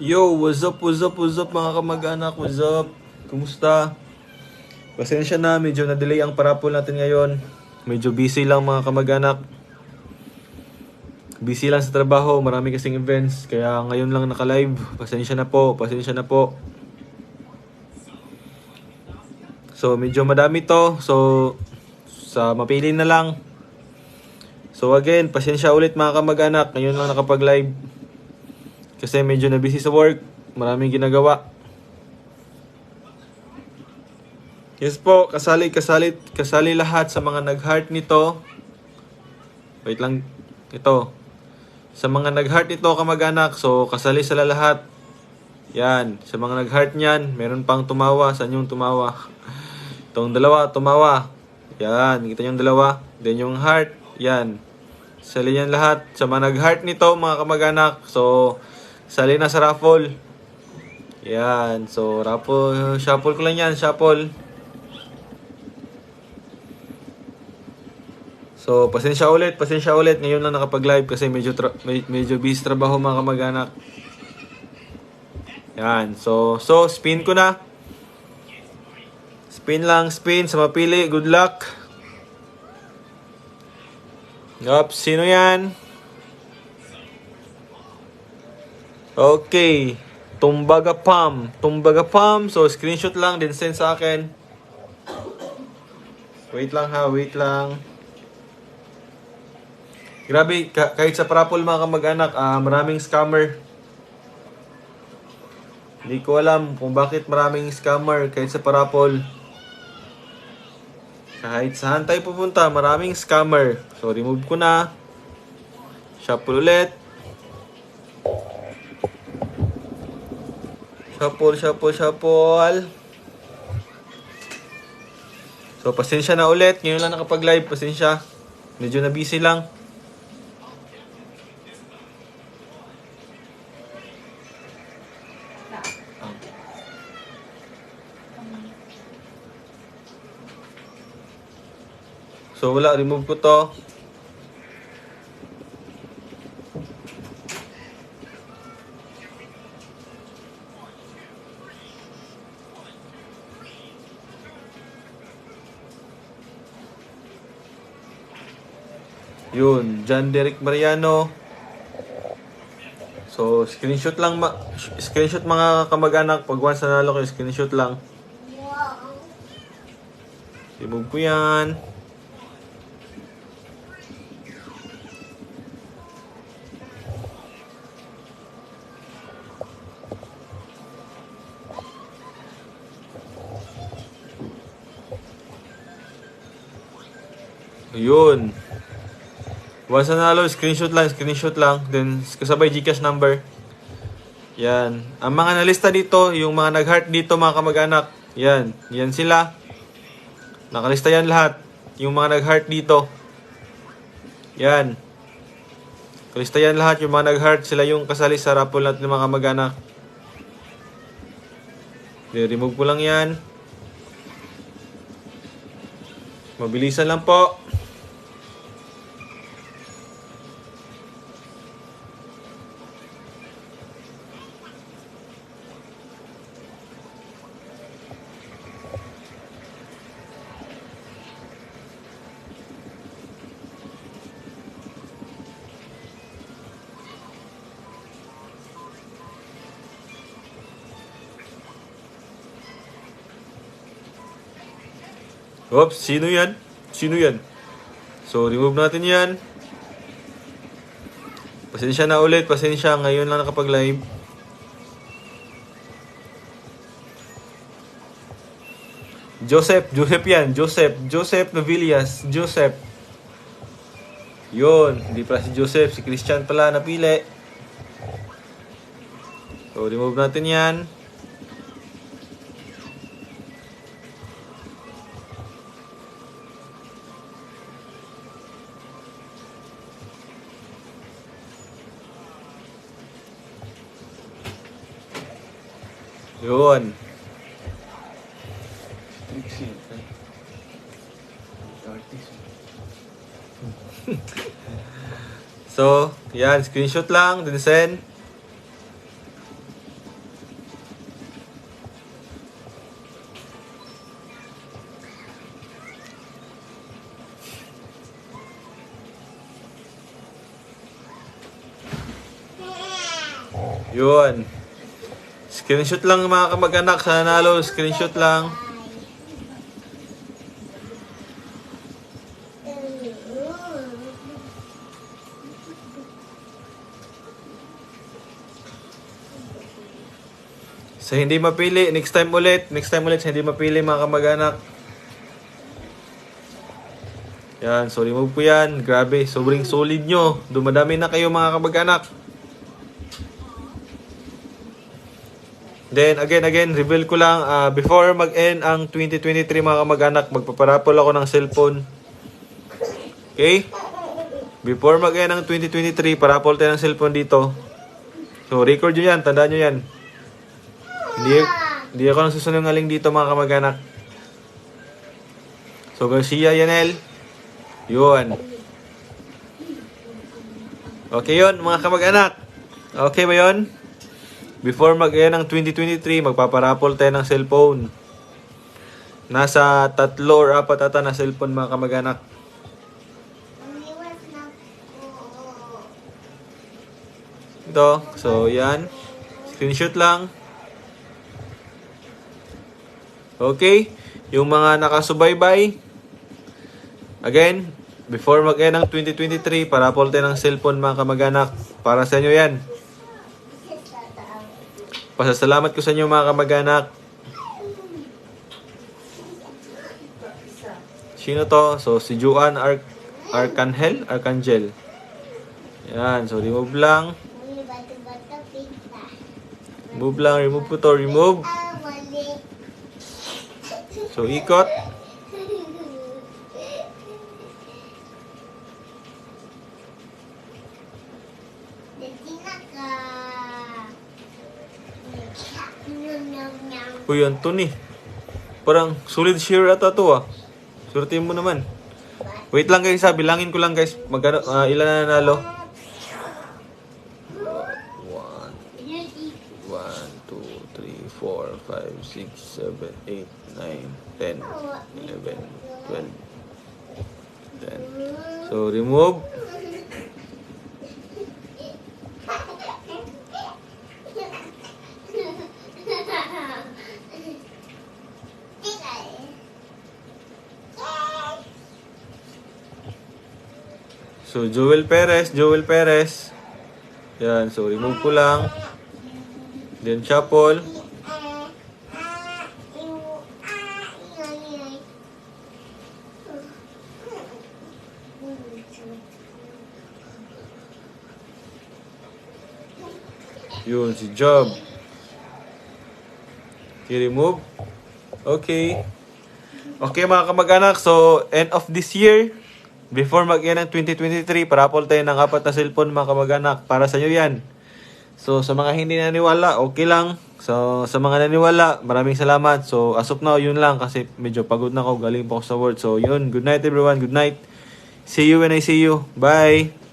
Yo, what's up mga kamag-anak, what's up? Kumusta? Pasensya na, medyo na-delay ang parapol natin ngayon. Medyo busy lang mga kamag-anak. Busy lang sa trabaho, marami kasing events, kaya ngayon lang naka-live. Pasensya na po, pasensya na po. So, medyo madami to, so sa mapili na lang. So again, pasensya ulit mga kamag-anak, ngayon lang nakapag-live. Kasi medyo na busy sa work, maraming ginagawa. Yes po, kasali lahat sa mga nag-heart nito. Wait lang, ito. Sa mga nag-heart nito kamag-anak, so kasali sila lahat. Yan, sa mga nag-heart niyan, meron pang tumawa. Saan yung tumawa? Itong dalawa, tumawa. Yan, kita yung dalawa. Then yung heart, yan. Sali yan lahat. Sa mga nag-heart nito mga kamag-anak, so sali na sa raffle. Yan, so raffle, shuffle ko lang yan, shuffle. So, pasensya ulit. Ngayon lang nakapag-live kasi medyo busy trabaho mga kamag-anak. Yan. So spin ko na. Spin lang, spin sa mapili. Good luck. Yup, sino yan? Okay. Tumbaga Pam. So, screenshot lang din send sa akin. Wait lang ha, wait lang. Grabe, kahit sa parapol mga kamag-anak, maraming scammer. Hindi ko alam kung bakit maraming scammer kahit sa parapol. Kahit saan tayo pupunta, maraming scammer. So, remove ko na. Shuffle ulit. Shuffle. So, pasensya na ulit. Ngayon lang nakapag-live, pasensya. Medyo na busy lang. So wala, remove ko to. Yun, John Derek Mariano. So screenshot lang screenshot mga kamag-anak. Pag once nanalo kayo, screenshot lang. Remove ko yan. Yun. Once nanalo, screenshot lang. Then, kasabay Gcash number. Yan. Ang mga nalista dito, yung mga nag-heart dito, mga kamag-anak. Yan. Yan sila. Nakalista yan lahat. Yung mga nag-heart dito. Yan. Nakalista yan lahat. Yung mga nag-heart, sila yung kasali sa raffle natin, mga kamag-anak. Remove ko lang yan. Mabilisan lang po. Oops, sino yan? So, remove natin yan. Pasensya na ulit, ngayon lang nakapag-live. Joseph Novillas. Yun, hindi pala si Joseph, si Christian pala napili. So, remove natin yan. Yun. So, yan, screenshot lang, then send. Yun. Screenshot lang mga kamag-anak sa nanalo. Screenshot lang. Sa hindi mapili, next time ulit sa hindi mapili mga kamag-anak. Yan, so remove ko yan. Grabe, sobrang solid nyo. Dumadami na kayo mga kamag-anak. Then, again, reveal ko lang, before mag-end ang 2023 mga kamag-anak, magpaparapol ako ng cellphone. Okay? Before mag-end ang 2023, parapol tayo ng cellphone dito. So, record nyo yan, tandaan nyo yan. Hindi ako nang susunungaling dito mga kamag-anak. So, Garcia Yanel. Yun. Okay yun, mga kamag-anak. Okay ba yun? Before mag-end ng 2023, magpaparapol tayo ng cellphone. Nasa 3 or 4 ata na cellphone mga kamag-anak. Ito. So, yan. Screenshot lang. Okay? Yung mga nakasubaybay. Again, before mag-end ng 2023, parapol tayo ng cellphone mga kamag-anak. Para sa inyo yan. Pasasalamat ko sa inyo mga kamag-anak. Sino to? So, si Juan Arcangel. Yan. So, remove lang. Remove po to. Remove. So, ikot. Uy, Anthony. Parang solid share ata to ah. Surtin mo naman. Wait lang guys ha. Bilangin ko lang guys. Magkano, ilan na nanalo? 1, 2, 3, 4, 5, 6, 7, 8, 9, 10, 11, 12, 10. So, remove. So, Joel Perez. Yan, so remove ko lang. Then, Chapel. Yun, si Job. I-remove. Okay. Okay mga kamag-anak, so end of this year, before mag-end ng 2023, parapol tayo ng 4 na cellphone mga kamag-anak. Para sa inyo yan. So sa mga hindi naniwala, okay lang. So sa mga naniwala, maraming salamat. So as of now, yun lang kasi medyo pagod na ako. Galing po ako sa work. So yun, good night everyone, good night. See you when I see you. Bye!